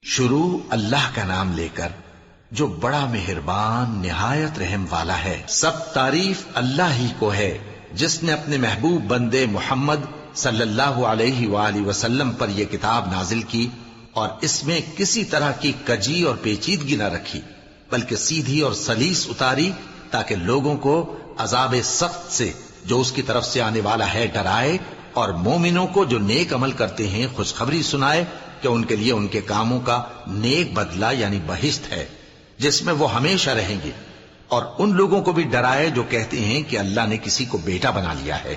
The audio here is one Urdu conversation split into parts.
شروع اللہ کا نام لے کر جو بڑا مہربان نہایت رحم والا ہے۔ سب تعریف اللہ ہی کو ہے جس نے اپنے محبوب بندے محمد صلی اللہ علیہ وآلہ وسلم پر یہ کتاب نازل کی اور اس میں کسی طرح کی کجی اور پیچیدگی نہ رکھی، بلکہ سیدھی اور سلیس اتاری تاکہ لوگوں کو عذاب سخت سے جو اس کی طرف سے آنے والا ہے ڈرائے، اور مومنوں کو جو نیک عمل کرتے ہیں خوشخبری سنائے کہ ان کے لیے ان کے کاموں کا نیک بدلہ یعنی بہشت ہے جس میں وہ ہمیشہ رہیں گے، اور ان لوگوں کو بھی ڈرائے جو کہتے ہیں کہ اللہ نے کسی کو بیٹا بنا لیا ہے۔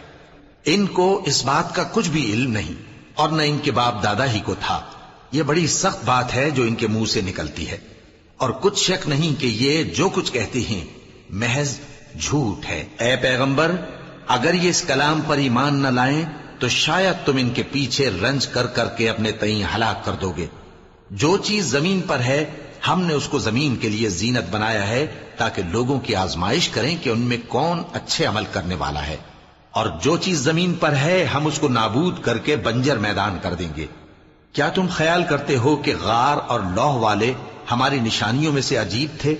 ان کو اس بات کا کچھ بھی علم نہیں اور نہ ان کے باپ دادا ہی کو تھا۔ یہ بڑی سخت بات ہے جو ان کے منہ سے نکلتی ہے، اور کچھ شک نہیں کہ یہ جو کچھ کہتے ہیں محض جھوٹ ہے۔ اے پیغمبر، اگر یہ اس کلام پر ایمان نہ لائیں تو شاید تم ان کے پیچھے رنج کر کر کے اپنے تئیں ہلاک کر دو گے۔ جو چیز زمین پر ہے ہم نے اس کو زمین کے لیے زینت بنایا ہے تاکہ لوگوں کی آزمائش کریں کہ ان میں کون اچھے عمل کرنے والا ہے، اور جو چیز زمین پر ہے ہم اس کو نابود کر کے بنجر میدان کر دیں گے۔ کیا تم خیال کرتے ہو کہ غار اور لوح والے ہماری نشانیوں میں سے عجیب تھے؟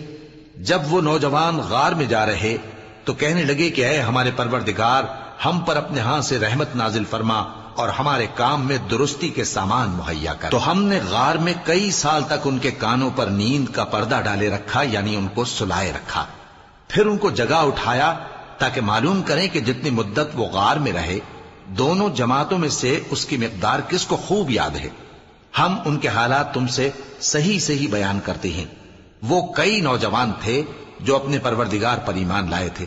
جب وہ نوجوان غار میں جا رہے تو کہنے لگے کہ اے ہمارے پروردگار، ہم پر اپنے ہاں سے رحمت نازل فرما اور ہمارے کام میں درستی کے سامان مہیا کر۔ تو ہم نے غار میں کئی سال تک ان کے کانوں پر نیند کا پردہ ڈالے رکھا، یعنی ان کو سلائے رکھا، پھر ان کو جگہ اٹھایا تاکہ معلوم کریں کہ جتنی مدت وہ غار میں رہے دونوں جماعتوں میں سے اس کی مقدار کس کو خوب یاد ہے۔ ہم ان کے حالات تم سے صحیح بیان کرتے ہیں۔ وہ کئی نوجوان تھے جو اپنے پروردگار پر ایمان لائے تھے،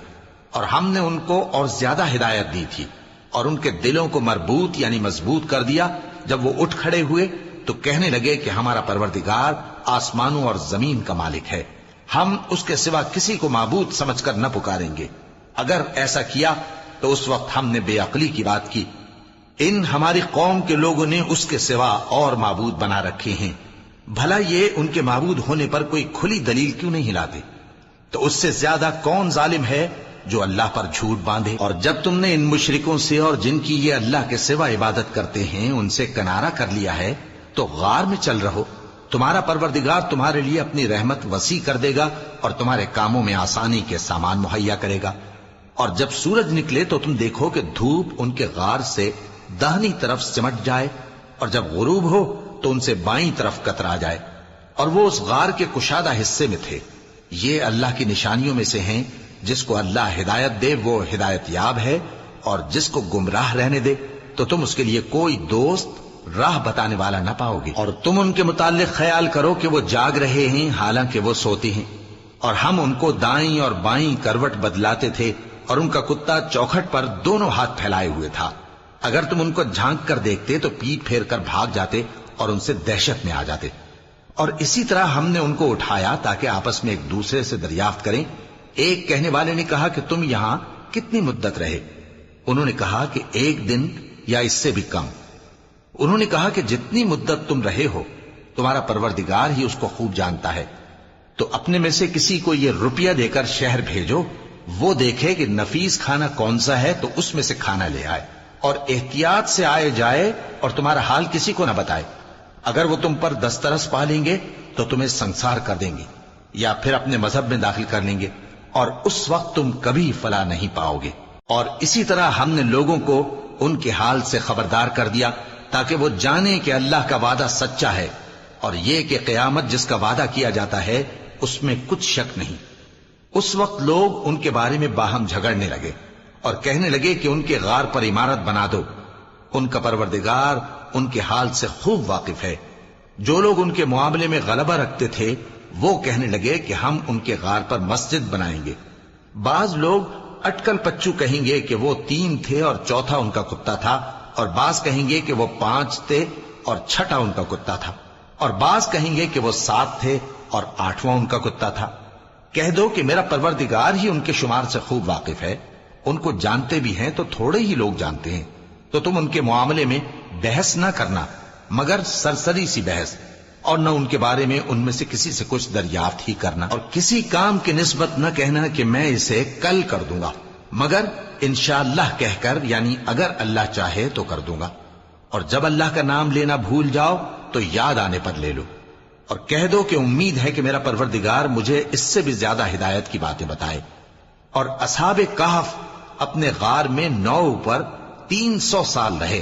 اور ہم نے ان کو اور زیادہ ہدایت دی تھی، اور ان کے دلوں کو مربوط یعنی مضبوط کر دیا۔ جب وہ اٹھ کھڑے ہوئے تو کہنے لگے کہ ہمارا پروردگار آسمانوں اور زمین کا مالک ہے، ہم اس کے سوا کسی کو معبود سمجھ کر نہ پکاریں گے۔ اگر ایسا کیا تو اس وقت ہم نے بے عقلی کی بات کی۔ ان ہماری قوم کے لوگوں نے اس کے سوا اور معبود بنا رکھے ہیں، بھلا یہ ان کے معبود ہونے پر کوئی کھلی دلیل کیوں نہیں ہلاتے؟ تو اس سے زیادہ کون ظالم ہے جو اللہ پر جھوٹ باندھے؟ اور جب تم نے ان مشرکوں سے اور جن کی یہ اللہ کے سوا عبادت کرتے ہیں ان سے کنارہ کر لیا ہے تو غار میں چل رہو، تمہارا پروردگار تمہارے لیے اپنی رحمت وسیع کر دے گا اور تمہارے کاموں میں آسانی کے سامان مہیا کرے گا۔ اور جب سورج نکلے تو تم دیکھو کہ دھوپ ان کے غار سے داہنی طرف سمٹ جائے، اور جب غروب ہو تو ان سے بائیں طرف کترا جائے، اور وہ اس غار کے کشادہ حصے میں تھے۔ یہ اللہ کی نشانیوں میں سے ہیں، جس کو اللہ ہدایت دے وہ ہدایت یاب ہے، اور جس کو گمراہ رہنے دے تو تم اس کے لیے کوئی دوست راہ بتانے والا نہ پاؤ گے۔ اور تم ان کے متعلق خیال کرو کہ وہ جاگ رہے ہیں حالانکہ وہ سوتے ہیں، اور ہم ان کو دائیں اور بائیں کروٹ بدلاتے تھے، اور ان کا کتا چوکھٹ پر دونوں ہاتھ پھیلائے ہوئے تھا۔ اگر تم ان کو جھانک کر دیکھتے تو پیٹ پھیر کر بھاگ جاتے اور ان سے دہشت میں آ جاتے۔ اور اسی طرح ہم نے ان کو اٹھایا تاکہ آپس میں ایک دوسرے سے دریافت کریں۔ ایک کہنے والے نے کہا کہ تم یہاں کتنی مدت رہے؟ انہوں نے کہا کہ 1 دن یا اس سے بھی کم۔ انہوں نے کہا کہ جتنی مدت تم رہے ہو تمہارا پروردگار ہی اس کو خوب جانتا ہے، تو اپنے میں سے کسی کو یہ روپیہ دے کر شہر بھیجو، وہ دیکھے کہ نفیس کھانا کون سا ہے تو اس میں سے کھانا لے آئے، اور احتیاط سے آئے جائے اور تمہارا حال کسی کو نہ بتائے۔ اگر وہ تم پر دسترس پا لیں گے تو تمہیں سنسار کر دیں گے یا پھر اپنے مذہب میں داخل کر لیں گے، اور اس وقت تم کبھی فلاح نہیں پاؤ گے۔ اور اسی طرح ہم نے لوگوں کو ان کے حال سے خبردار کر دیا تاکہ وہ جانیں کہ اللہ کا وعدہ سچا ہے، اور یہ کہ قیامت جس کا وعدہ کیا جاتا ہے اس میں کچھ شک نہیں۔ اس وقت لوگ ان کے بارے میں باہم جھگڑنے لگے اور کہنے لگے کہ ان کے غار پر عمارت بنا دو۔ ان کا پروردگار ان کے حال سے خوب واقف ہے۔ جو لوگ ان کے معاملے میں غلبہ رکھتے تھے وہ کہنے لگے کہ ہم ان کے غار پر مسجد بنائیں گے۔ بعض لوگ اٹکل پچو کہیں گے کہ وہ 3 تھے اور چوتھا ان کا کتا تھا، اور بعض کہیں گے کہ وہ 5 تھے اور چھٹا ان کا کتا تھا، اور بعض کہیں گے کہ وہ 7 تھے اور 8واں ان کا کتا تھا۔ کہہ دو کہ میرا پروردگار ہی ان کے شمار سے خوب واقف ہے، ان کو جانتے بھی ہیں تو تھوڑے ہی لوگ جانتے ہیں۔ تو تم ان کے معاملے میں بحث نہ کرنا مگر سرسری سی بحث، اور نہ ان کے بارے میں ان میں سے کسی سے کچھ دریافت ہی کرنا، اور کسی کام کی نسبت نہ کہنا کہ میں اسے کل کر دوں گا، مگر انشاءاللہ کہہ کر یعنی اگر اللہ چاہے تو کر دوں گا۔ اور جب اللہ کا نام لینا بھول جاؤ تو یاد آنے پر لے لو۔ اور کہہ دو کہ امید ہے کہ میرا پروردگار مجھے اس سے بھی زیادہ ہدایت کی باتیں بتائے۔ اور اصحاب کہف اپنے غار میں 9 پر 300 سال رہے۔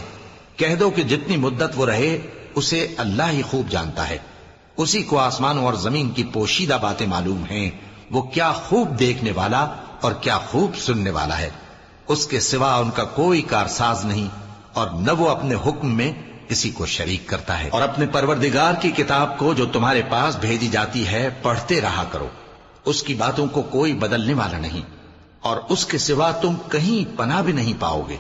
کہہ دو کہ جتنی مدت وہ رہے اسے اللہ ہی خوب جانتا ہے، اسی کو آسمانوں اور زمین کی پوشیدہ باتیں معلوم ہیں، وہ کیا خوب دیکھنے والا اور کیا خوب سننے والا ہے۔ اس کے سوا ان کا کوئی کارساز نہیں، اور نہ وہ اپنے حکم میں کسی کو شریک کرتا ہے۔ اور اپنے پروردگار کی کتاب کو جو تمہارے پاس بھیجی جاتی ہے پڑھتے رہا کرو، اس کی باتوں کو کوئی بدلنے والا نہیں، اور اس کے سوا تم کہیں پناہ بھی نہیں پاؤ گے۔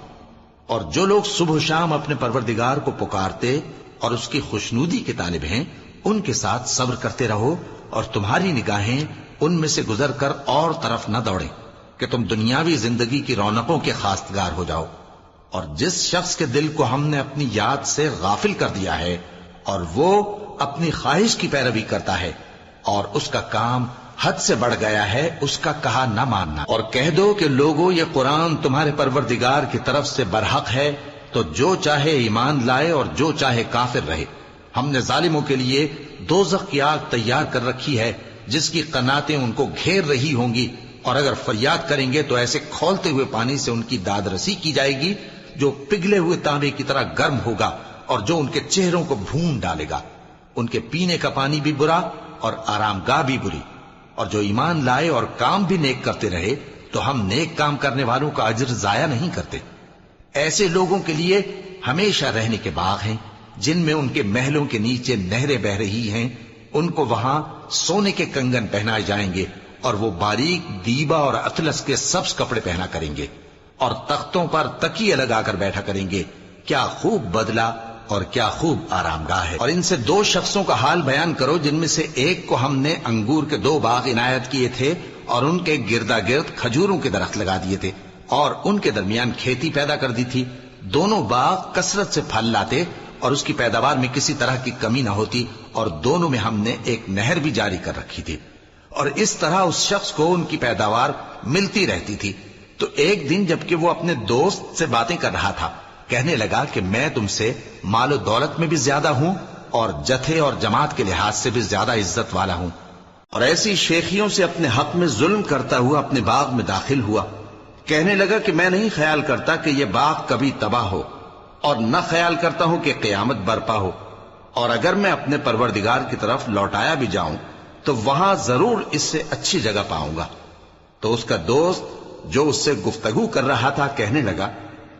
اور جو لوگ صبح و شام اپنے پروردگار کو پکارتے اور اس کی خوشنودی کے طالب ہیں، ان کے ساتھ صبر کرتے رہو، اور تمہاری نگاہیں ان میں سے گزر کر اور طرف نہ دوڑیں کہ تم دنیاوی زندگی کی رونقوں کے خواستگار ہو جاؤ۔ اور جس شخص کے دل کو ہم نے اپنی یاد سے غافل کر دیا ہے اور وہ اپنی خواہش کی پیروی کرتا ہے اور اس کا کام حد سے بڑھ گیا ہے، اس کا کہا نہ ماننا۔ اور کہہ دو کہ لوگوں، یہ قرآن تمہارے پروردگار کی طرف سے برحق ہے، تو جو چاہے ایمان لائے اور جو چاہے کافر رہے۔ ہم نے ظالموں کے لیے دوزخ کی آگ تیار کر رکھی ہے جس کی قناتیں ان کو گھیر رہی ہوں گی، اور اگر فریاد کریں گے تو ایسے کھولتے ہوئے پانی سے ان کی داد رسی کی جائے گی جو پگھلے ہوئے تانبے کی طرح گرم ہوگا اور جو ان کے چہروں کو بھون ڈالے گا۔ ان کے پینے کا پانی بھی برا اور آرام گاہ بھی بری۔ اور جو ایمان لائے اور کام بھی نیک کرتے رہے تو ہم نیک کام کرنے والوں کا اجر ضائع نہیں کرتے۔ ایسے لوگوں کے لیے ہمیشہ رہنے کے باغ ہیں جن میں ان کے محلوں کے نیچے نہریں بہ رہی ہیں، ان کو وہاں سونے کے کنگن پہنائے جائیں گے، اور وہ باریک دیبا اور اطلس کے سبز کپڑے پہنا کریں گے، اور تختوں پر تکیے لگا کر بیٹھا کریں گے۔ کیا خوب بدلہ اور کیا خوب آرام گاہ ہے۔ اور ان سے 2 شخصوں کا حال بیان کرو جن میں سے ایک کو ہم نے انگور کے 2 باغ عنایت کیے تھے اور ان کے گردا گرد کھجوروں کے درخت لگا دیے تھے اور ان کے درمیان کھیتی پیدا کر دی تھی۔ دونوں باغ کثرت سے پھل لاتے اور اس کی پیداوار میں کسی طرح کی کمی نہ ہوتی، اور دونوں میں ہم نے ایک نہر بھی جاری کر رکھی تھی، اور اس طرح اس شخص کو ان کی پیداوار ملتی رہتی تھی۔ تو ایک دن جبکہ وہ اپنے دوست سے باتیں کر رہا تھا، کہنے لگا کہ میں تم سے مال و دولت میں بھی زیادہ ہوں اور جتھے اور جماعت کے لحاظ سے بھی زیادہ عزت والا ہوں، اور ایسی شیخیوں سے اپنے حق میں ظلم کرتا ہوا اپنے باغ میں داخل ہوا۔ کہنے لگا کہ میں نہیں خیال کرتا کہ یہ باغ کبھی تباہ ہو، اور نہ خیال کرتا ہوں کہ قیامت برپا ہو، اور اگر میں اپنے پروردگار کی طرف لوٹایا بھی جاؤں تو وہاں ضرور اس سے اچھی جگہ پاؤں گا۔ تو اس کا دوست جو اس سے گفتگو کر رہا تھا کہنے لگا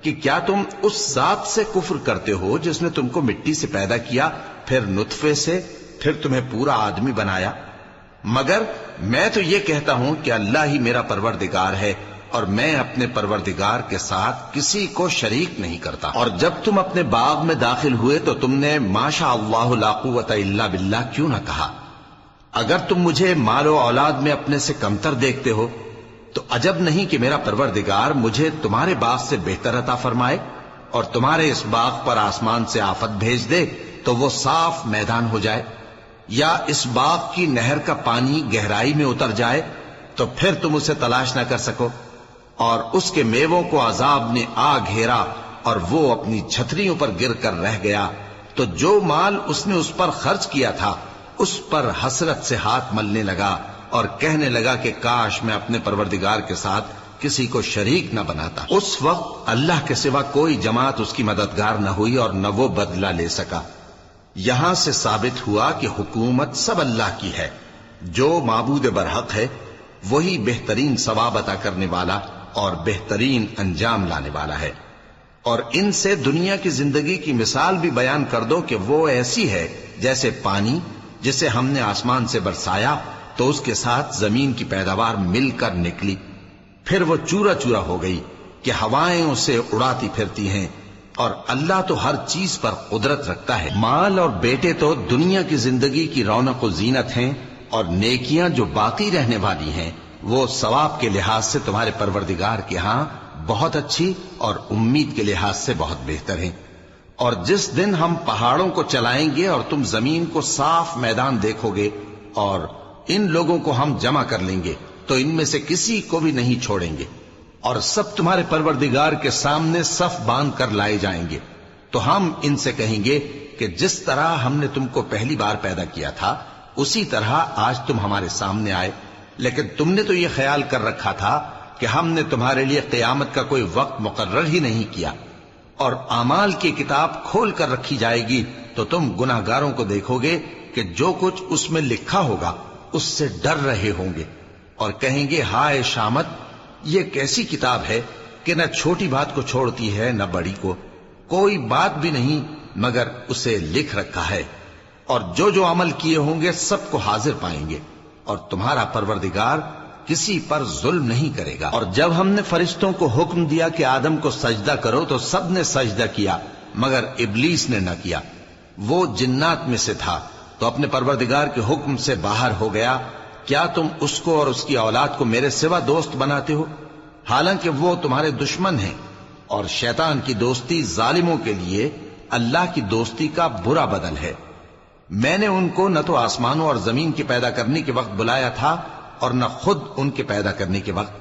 کہ کیا تم اس ذات سے کفر کرتے ہو جس نے تم کو مٹی سے پیدا کیا، پھر نطفے سے، پھر تمہیں پورا آدمی بنایا؟ مگر میں تو یہ کہتا ہوں کہ اللہ ہی میرا پروردگار ہے، اور میں اپنے پروردگار کے ساتھ کسی کو شریک نہیں کرتا۔ اور جب تم اپنے باغ میں داخل ہوئے تو تم نے ما شاء اللہ لا قوت الا باللہ کیوں نہ کہا؟ اگر تم مجھے مال و اولاد میں اپنے سے کمتر دیکھتے ہو تو عجب نہیں کہ میرا پروردگار مجھے تمہارے باغ سے بہتر عطا فرمائے، اور تمہارے اس باغ پر آسمان سے آفت بھیج دے تو وہ صاف میدان ہو جائے، یا اس باغ کی نہر کا پانی گہرائی میں اتر جائے تو پھر تم اسے تلاش نہ کر سکو، اور اس کے میووں کو عذاب نے آ گھیرا اور وہ اپنی چھتریوں پر گر کر رہ گیا، تو جو مال اس نے اس پر خرچ کیا تھا اس پر حسرت سے ہاتھ ملنے لگا اور کہنے لگا کہ کاش میں اپنے پروردگار کے ساتھ کسی کو شریک نہ بناتا۔ اس وقت اللہ کے سوا کوئی جماعت اس کی مددگار نہ ہوئی اور نہ وہ بدلہ لے سکا۔ یہاں سے ثابت ہوا کہ حکومت سب اللہ کی ہے، جو معبود برحق ہے وہی بہترین ثواب عطا کرنے والا اور بہترین انجام لانے والا ہے۔ اور ان سے دنیا کی زندگی کی مثال بھی بیان کر دو کہ وہ ایسی ہے جیسے پانی جسے ہم نے آسمان سے برسایا تو اس کے ساتھ زمین کی پیداوار مل کر نکلی، پھر وہ چورا چورا ہو گئی کہ ہوائیں اسے اڑاتی پھرتی ہیں، اور اللہ تو ہر چیز پر قدرت رکھتا ہے۔ مال اور بیٹے تو دنیا کی زندگی کی رونق و زینت ہیں، اور نیکیاں جو باقی رہنے والی ہیں وہ ثواب کے لحاظ سے تمہارے پروردگار کے ہاں بہت اچھی اور امید کے لحاظ سے بہت بہتر ہیں۔ اور جس دن ہم پہاڑوں کو چلائیں گے اور تم زمین کو صاف میدان دیکھو گے اور ان لوگوں کو ہم جمع کر لیں گے تو ان میں سے کسی کو بھی نہیں چھوڑیں گے، اور سب تمہارے پروردگار کے سامنے صف باندھ کر لائے جائیں گے، تو ہم ان سے کہیں گے کہ جس طرح ہم نے تم کو پہلی بار پیدا کیا تھا اسی طرح آج تم ہمارے سامنے آئے، لیکن تم نے تو یہ خیال کر رکھا تھا کہ ہم نے تمہارے لیے قیامت کا کوئی وقت مقرر ہی نہیں کیا، اور اعمال کی کتاب کھول کر رکھی جائے گی تو تم گناہگاروں کو دیکھو گے کہ جو کچھ اس میں لکھا ہوگا اس سے ڈر رہے ہوں گے، اور کہیں گے ہائے شامت، یہ کیسی کتاب ہے کہ نہ چھوٹی بات کو چھوڑتی ہے نہ بڑی کو، کوئی بات بھی نہیں مگر اسے لکھ رکھا ہے، اور جو عمل کیے ہوں گے سب کو حاضر پائیں گے، اور تمہارا پروردگار کسی پر ظلم نہیں کرے گا۔ اور جب ہم نے فرشتوں کو حکم دیا کہ آدم کو سجدہ کرو تو سب نے سجدہ کیا مگر ابلیس نے نہ کیا، وہ جنات میں سے تھا تو اپنے پروردگار کے حکم سے باہر ہو گیا۔ کیا تم اس کو اور اس کی اولاد کو میرے سوا دوست بناتے ہو، حالانکہ وہ تمہارے دشمن ہیں، اور شیطان کی دوستی ظالموں کے لیے اللہ کی دوستی کا برا بدل ہے۔ میں نے ان کو نہ تو آسمانوں اور زمین کے پیدا کرنے کے وقت بلایا تھا اور نہ خود ان کے پیدا کرنے کے وقت،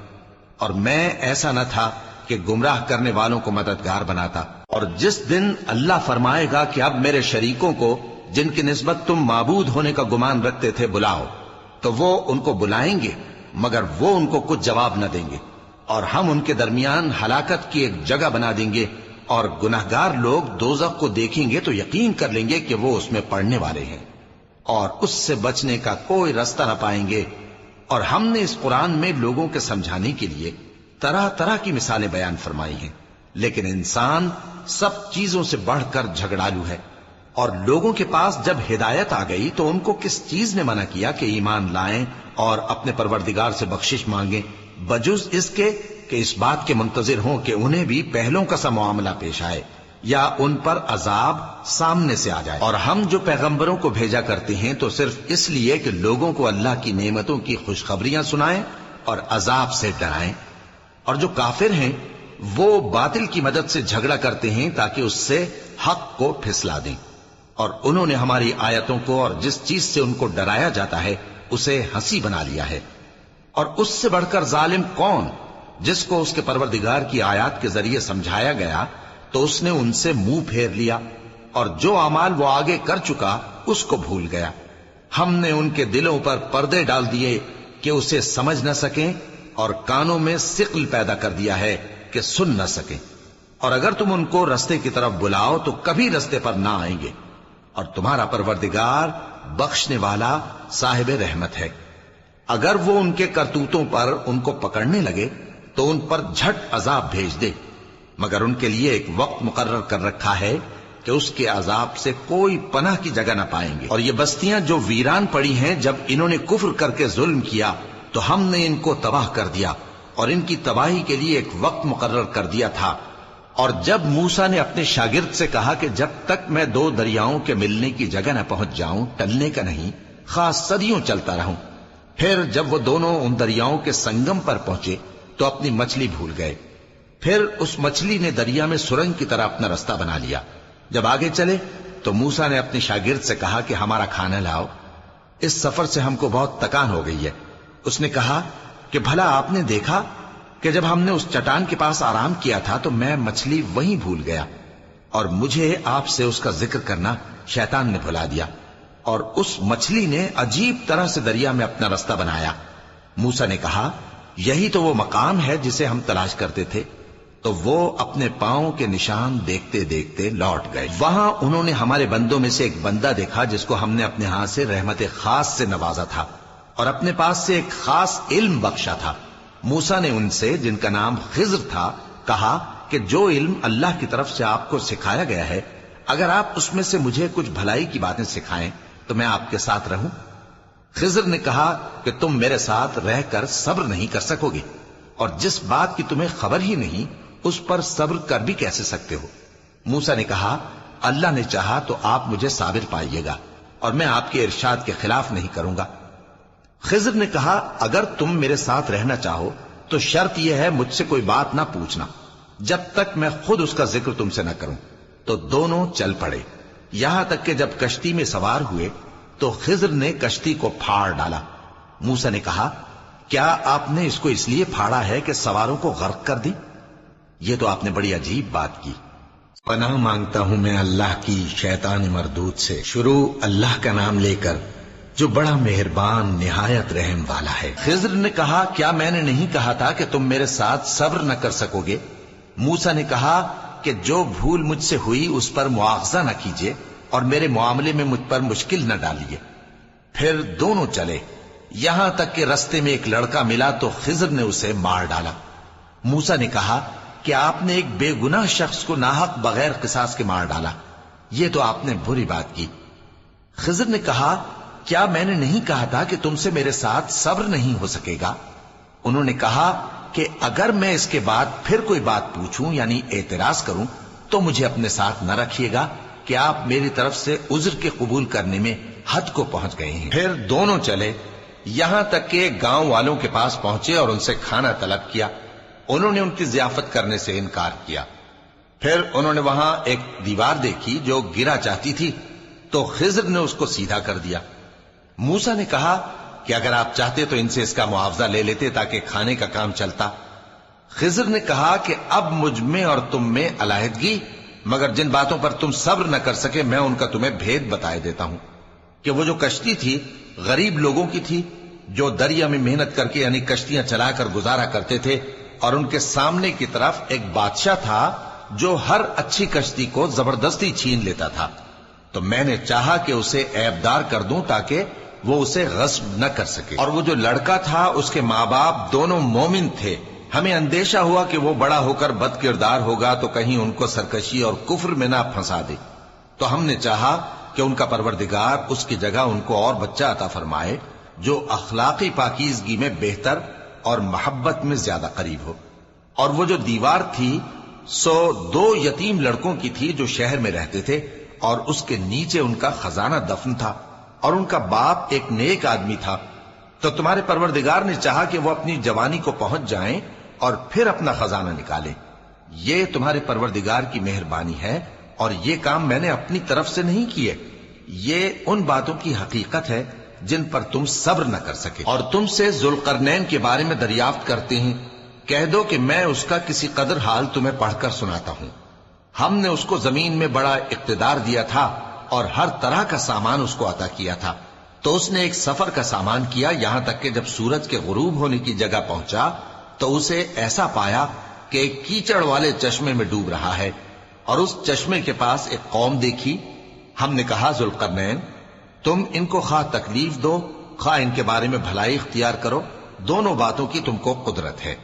اور میں ایسا نہ تھا کہ گمراہ کرنے والوں کو مددگار بناتا۔ اور جس دن اللہ فرمائے گا کہ اب میرے شریکوں کو جن کی نسبت تم معبود ہونے کا گمان رکھتے تھے بلاؤ، تو وہ ان کو بلائیں گے مگر وہ ان کو کچھ جواب نہ دیں گے، اور ہم ان کے درمیان ہلاکت کی ایک جگہ بنا دیں گے، اور گناہگار لوگ دوزخ کو دیکھیں گے تو یقین کر لیں گے کہ وہ اس میں پڑنے والے ہیں، اور اس سے بچنے کا کوئی راستہ نہ پائیں گے۔ اور ہم نے اس قرآن میں لوگوں کے سمجھانے کے لیے طرح طرح کی مثالیں بیان فرمائی ہیں، لیکن انسان سب چیزوں سے بڑھ کر جھگڑالو ہے، اور لوگوں کے پاس جب ہدایت آ گئی تو ان کو کس چیز نے منع کیا کہ ایمان لائیں اور اپنے پروردگار سے بخشش مانگیں، بجز اس کے کہ اس بات کے منتظر ہوں کہ انہیں بھی پہلوں کا سا معاملہ پیش آئے یا ان پر عذاب سامنے سے آ جائے۔ اور ہم جو پیغمبروں کو بھیجا کرتے ہیں تو صرف اس لیے کہ لوگوں کو اللہ کی نعمتوں کی خوشخبریاں سنائیں اور عذاب سے ڈرائیں، اور جو کافر ہیں وہ باطل کی مدد سے جھگڑا کرتے ہیں تاکہ اس سے حق کو پھسلا دیں، اور انہوں نے ہماری آیتوں کو اور جس چیز سے ان کو ڈرایا جاتا ہے اسے ہنسی بنا لیا ہے۔ اور اس سے بڑھ کر ظالم کون، جس کو اس کے پروردگار کی آیات کے ذریعے سمجھایا گیا تو اس نے ان سے منہ پھیر لیا، اور جو اعمال وہ آگے کر چکا اس کو بھول گیا۔ ہم نے ان کے دلوں پر پردے ڈال دیے کہ اسے سمجھ نہ سکیں، اور کانوں میں ثقل پیدا کر دیا ہے کہ سن نہ سکیں، اور اگر تم ان کو رستے کی طرف بلاؤ تو کبھی رستے پر نہ آئیں گے، اور تمہارا پروردگار بخشنے والا صاحب رحمت ہے۔ اگر وہ ان کے کرتوتوں پر ان کو پکڑنے لگے تو ان پر جھٹ عذاب بھیج دے، مگر ان کے لیے ایک وقت مقرر کر رکھا ہے کہ اس کے عذاب سے کوئی پناہ کی جگہ نہ پائیں گے۔ اور یہ بستیاں جو ویران پڑی ہیں، جب انہوں نے کفر کر کے ظلم کیا تو ہم نے ان کو تباہ کر دیا، اور ان کی تباہی کے لیے ایک وقت مقرر کر دیا تھا۔ اور جب موسیٰ نے اپنے شاگرد سے کہا کہ جب تک میں دو دریاؤں کے ملنے کی جگہ نہ پہنچ جاؤں ٹلنے کا نہیں، خاص صدیوں چلتا رہوں، پھر جب وہ دونوں ان دریاؤں کے سنگم پر پہنچے تو اپنی مچھلی بھول گئے، پھر اس مچھلی نے دریا میں سرنگ کی طرح اپنا راستہ بنا لیا۔ جب آگے چلے تو موسیٰ نے اپنے شاگرد سے کہا کہ ہمارا کھانا لاؤ، اس سفر سے ہم کو بہت تکان ہو گئی ہے۔ اس نے کہا کہ بھلا آپ نے دیکھا کہ جب ہم نے اس چٹان کے پاس آرام کیا تھا تو میں مچھلی وہیں بھول گیا، اور مجھے آپ سے اس کا ذکر کرنا شیطان نے بھلا دیا، اور اس مچھلی نے عجیب طرح سے دریا میں اپنا راستہ بنایا۔ موسیٰ نے کہا یہی تو وہ مقام ہے جسے ہم تلاش کرتے تھے، تو وہ اپنے پاؤں کے نشان دیکھتے دیکھتے لوٹ گئے۔ وہاں انہوں نے ہمارے بندوں میں سے ایک بندہ دیکھا جس کو ہم نے اپنے ہاتھ سے رحمت خاص سے نوازا تھا، اور اپنے پاس سے ایک خاص علم بخشا تھا۔ موسیٰ نے ان سے جن کا نام خضر تھا کہا کہ جو علم اللہ کی طرف سے آپ کو سکھایا گیا ہے، اگر آپ اس میں سے مجھے کچھ بھلائی کی باتیں سکھائیں تو میں آپ کے ساتھ رہوں۔ خضر نے کہا کہ تم میرے ساتھ رہ کر صبر نہیں کر سکو گے، اور جس بات کی تمہیں خبر ہی نہیں اس پر صبر کر بھی کیسے سکتے ہو؟ موسیٰ نے کہا اللہ نے چاہا تو آپ مجھے صابر پائیے گا، اور میں آپ کے ارشاد کے خلاف نہیں کروں گا۔ خضر نے کہا اگر تم میرے ساتھ رہنا چاہو تو شرط یہ ہے مجھ سے کوئی بات نہ پوچھنا جب تک میں خود اس کا ذکر تم سے نہ کروں۔ تو دونوں چل پڑے، یہاں تک کہ جب کشتی میں سوار ہوئے تو خضر نے کشتی کو پھاڑ ڈالا۔ موسیٰ نے کہا کیا آپ نے اس کو اس لیے پھاڑا ہے کہ سواروں کو غرق کر دی؟ یہ تو آپ نے بڑی عجیب بات کی۔ پناہ مانگتا ہوں میں اللہ کی شیطان مردود سے۔ شروع اللہ کا نام لے کر جو بڑا مہربان نہایت رحم والا ہے۔ خضر نے کہا کیا میں نے نہیں کہا تھا کہ تم میرے ساتھ صبر نہ کر سکو گے؟ موسیٰ نے کہا کہ جو بھول مجھ سے ہوئی اس پر مواخذہ نہ کیجیے اور میرے معاملے میں مجھ پر مشکل نہ ڈالیے۔ پھر دونوں چلے، یہاں تک کہ رستے میں ایک لڑکا ملا تو خضر نے اسے مار ڈالا۔ موسیٰ نے کہا کہ آپ نے ایک بے گناہ شخص کو ناحق بغیر قصاص کے مار ڈالا، یہ تو آپ نے بری بات کی۔ خضر نے کہا کیا میں نے نہیں کہا تھا کہ تم سے میرے ساتھ صبر نہیں ہو سکے گا؟ انہوں نے کہا کہ اگر میں اس کے بعد پھر کوئی بات پوچھوں یعنی اعتراض کروں تو مجھے اپنے ساتھ نہ رکھیے گا کہ آپ میری طرف سے عذر کے قبول کرنے میں حد کو پہنچ گئے ہیں۔ پھر دونوں چلے، یہاں تک کہ گاؤں والوں کے پاس پہنچے اور ان سے کھانا طلب کیا۔ انہوں نے ان کی ضیافت کرنے سے انکار کیا۔ پھر انہوں نے وہاں ایک دیوار دیکھی جو گرا چاہتی تھی تو خضر نے اس کو سیدھا کر دیا۔ موسیٰ نے کہا کہ اگر آپ چاہتے تو ان سے اس کا معاوضہ لے لیتے تاکہ کھانے کا کام چلتا۔ خضر نے کہا کہ اب مجھ میں اور تم میں علیحدگی، مگر جن باتوں پر تم صبر نہ کر سکے میں ان کا تمہیں بھید بتائے دیتا ہوں کہ وہ جو کشتی تھی غریب لوگوں کی تھی جو دریا میں محنت کر کے یعنی کشتیاں چلا کر گزارا کرتے تھے، اور ان کے سامنے کی طرف ایک بادشاہ تھا جو ہر اچھی کشتی کو زبردستی چھین لیتا تھا، تو میں نے چاہا کہ اسے عیبدار کر دوں تاکہ وہ اسے غصب نہ کر سکے۔ اور وہ جو لڑکا تھا اس کے ماں باپ دونوں مومن تھے، ہمیں اندیشہ ہوا کہ وہ بڑا ہو کر بد کردار ہوگا تو کہیں ان کو سرکشی اور کفر میں نہ پھنسا دے، تو ہم نے چاہا کہ ان کا پروردگار اس کی جگہ ان کو اور بچہ عطا فرمائے جو اخلاقی پاکیزگی میں بہتر اور محبت میں زیادہ قریب ہو۔ اور وہ جو دیوار تھی سو 2 یتیم لڑکوں کی تھی جو شہر میں رہتے تھے، اور اس کے نیچے ان کا خزانہ دفن تھا، اور ان کا باپ ایک نیک آدمی تھا۔ تو تمہارے پروردگار نے چاہا کہ وہ اپنی جوانی کو پہنچ جائیں اور پھر اپنا خزانہ نکالیں۔ یہ تمہارے پروردگار کی مہربانی ہے، اور یہ کام میں نے اپنی طرف سے نہیں کیے، یہ ان باتوں کی حقیقت ہے جن پر تم صبر نہ کر سکے۔ اور تم سے ذوالقرنین کے بارے میں دریافت کرتے ہیں، کہہ دو کہ میں اس کا کسی قدر حال تمہیں پڑھ کر سناتا ہوں۔ ہم نے اس کو زمین میں بڑا اقتدار دیا تھا اور ہر طرح کا سامان اس کو عطا کیا تھا، تو اس نے ایک سفر کا سامان کیا، یہاں تک کہ جب سورج کے غروب ہونے کی جگہ پہنچا تو اسے ایسا پایا کہ ایک کیچڑ والے چشمے میں ڈوب رہا ہے، اور اس چشمے کے پاس ایک قوم دیکھی۔ ہم نے کہا ذوالقرنین تم ان کو خواہ تکلیف دو خواہ ان کے بارے میں بھلائی اختیار کرو، دونوں باتوں کی تم کو قدرت ہے۔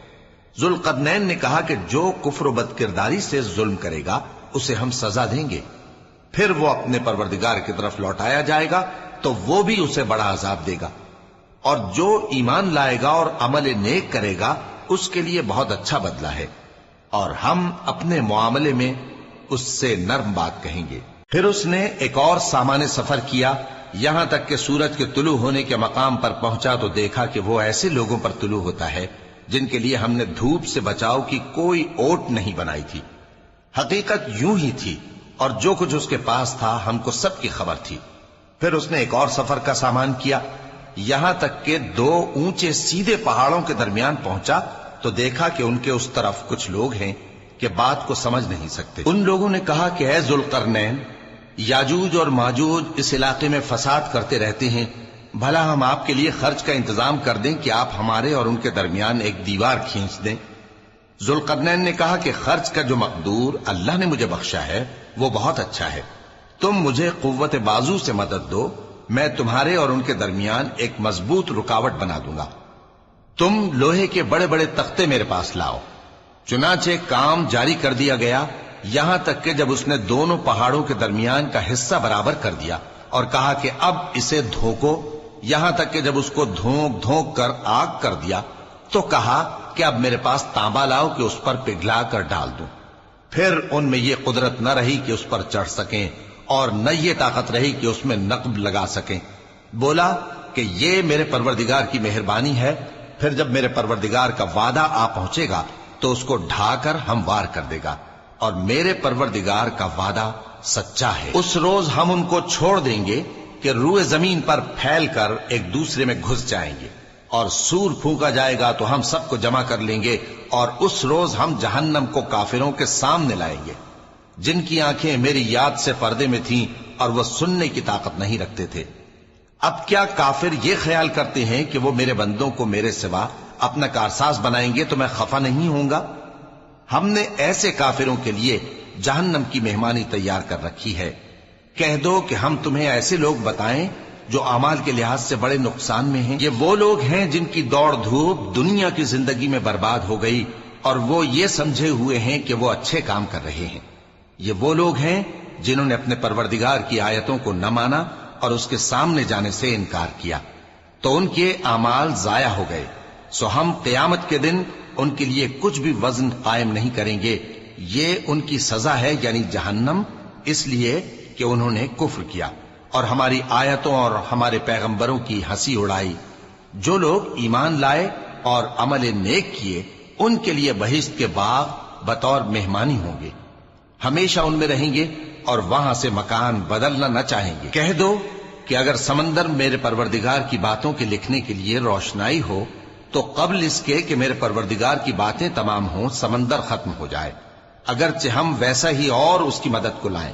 ذوالقرنین نے کہا کہ جو کفر و بد کرداری سے ظلم کرے گا اسے ہم سزا دیں گے، پھر وہ اپنے پروردگار کی طرف لوٹایا جائے گا تو وہ بھی اسے بڑا عذاب دے گا، اور جو ایمان لائے گا اور عمل نیک کرے گا اس کے لیے بہت اچھا بدلہ ہے، اور ہم اپنے معاملے میں اس سے نرم بات کہیں گے۔ پھر اس نے ایک اور سامان سفر کیا، یہاں تک کہ سورج کے طلوع ہونے کے مقام پر پہنچا تو دیکھا کہ وہ ایسے لوگوں پر طلوع ہوتا ہے جن کے لیے ہم نے دھوپ سے بچاؤ کی کوئی اوٹ نہیں بنائی تھی۔ حقیقت یوں ہی تھی، اور جو کچھ اس کے پاس تھا ہم کو سب کی خبر تھی۔ پھر اس نے ایک اور سفر کا سامان کیا، یہاں تک کہ 2 اونچے سیدھے پہاڑوں کے درمیان پہنچا تو دیکھا کہ ان کے اس طرف کچھ لوگ ہیں کہ بات کو سمجھ نہیں سکتے۔ ان لوگوں نے کہا کہ اے ذوالقرنین، یاجوج اور ماجوج اس علاقے میں فساد کرتے رہتے ہیں، بھلا ہم آپ کے لیے خرچ کا انتظام کر دیں کہ آپ ہمارے اور ان کے درمیان ایک دیوار کھینچ دیں۔ ذوالقرنین نے کہا کہ خرچ کا جو مقدور اللہ نے مجھے بخشا ہے وہ بہت اچھا ہے، تم مجھے قوت بازو سے مدد دو، میں تمہارے اور ان کے درمیان ایک مضبوط رکاوٹ بنا دوں گا۔ تم لوہے کے بڑے بڑے تختے میرے پاس لاؤ۔ چنانچہ کام جاری کر دیا گیا، یہاں تک کہ جب اس نے دونوں پہاڑوں کے درمیان کا حصہ برابر کر دیا اور کہا کہ اب اسے دھوکو، یہاں تک کہ جب اس کو دھونک دھونک کر آگ کر دیا تو کہا کہ اب میرے پاس تانبا لاؤ کہ اس پر پگھلا کر ڈال دوں۔ پھر ان میں یہ قدرت نہ رہی کہ اس پر چڑھ سکیں، اور نہ یہ طاقت رہی کہ اس میں نقب لگا سکیں۔ بولا کہ یہ میرے پروردگار کی مہربانی ہے، پھر جب میرے پروردگار کا وعدہ آ پہنچے گا تو اس کو ڈھا کر ہموار کر دے گا، اور میرے پروردگار کا وعدہ سچا ہے۔ اس روز ہم ان کو چھوڑ دیں گے کہ روئے زمین پر پھیل کر ایک دوسرے میں گھس جائیں گے، اور سور پھونکا جائے گا تو ہم سب کو جمع کر لیں گے، اور اس روز ہم جہنم کو کافروں کے سامنے لائیں گے جن کی آنکھیں میری یاد سے پردے میں تھیں اور وہ سننے کی طاقت نہیں رکھتے تھے۔ اب کیا کافر یہ خیال کرتے ہیں کہ وہ میرے بندوں کو میرے سوا اپنا کارساز بنائیں گے تو میں خفا نہیں ہوں گا؟ ہم نے ایسے کافروں کے لیے جہنم کی مہمانی تیار کر رکھی ہے۔ کہہ دو کہ ہم تمہیں ایسے لوگ بتائیں جو اعمال کے لحاظ سے بڑے نقصان میں ہیں۔ یہ وہ لوگ ہیں جن کی دوڑ دھوپ دنیا کی زندگی میں برباد ہو گئی اور وہ یہ سمجھے ہوئے ہیں کہ وہ اچھے کام کر رہے ہیں۔ یہ وہ لوگ ہیں جنہوں نے اپنے پروردگار کی آیتوں کو نہ مانا اور اس کے سامنے جانے سے انکار کیا، تو ان کے اعمال ضائع ہو گئے۔ سو ہم قیامت کے دن ان کے لیے کچھ بھی وزن قائم نہیں کریں گے۔ یہ ان کی سزا ہے، یعنی جہنم، اس لیے کہ انہوں نے کفر کیا اور ہماری آیتوں اور ہمارے پیغمبروں کی ہنسی اڑائی۔ جو لوگ ایمان لائے اور عمل نیک کیے ان کے لیے بہشت کے باغ بطور مہمانی ہوں گے، ہمیشہ ان میں رہیں گے اور وہاں سے مکان بدلنا نہ چاہیں گے۔ کہہ دو کہ اگر سمندر میرے پروردگار کی باتوں کے لکھنے کے لیے روشنائی ہو تو قبل اس کے کہ میرے پروردگار کی باتیں تمام ہوں سمندر ختم ہو جائے، اگرچہ ہم ویسا ہی اور اس کی مدد کو لائیں۔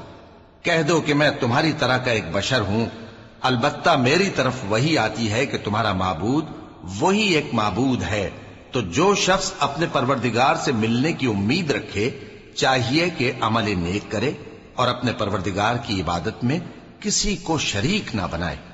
کہہ دو کہ میں تمہاری طرح کا ایک بشر ہوں، البتہ میری طرف وہی آتی ہے کہ تمہارا معبود وہی ایک معبود ہے۔ تو جو شخص اپنے پروردگار سے ملنے کی امید رکھے چاہیے کہ عمل نیک کرے اور اپنے پروردگار کی عبادت میں کسی کو شریک نہ بنائے۔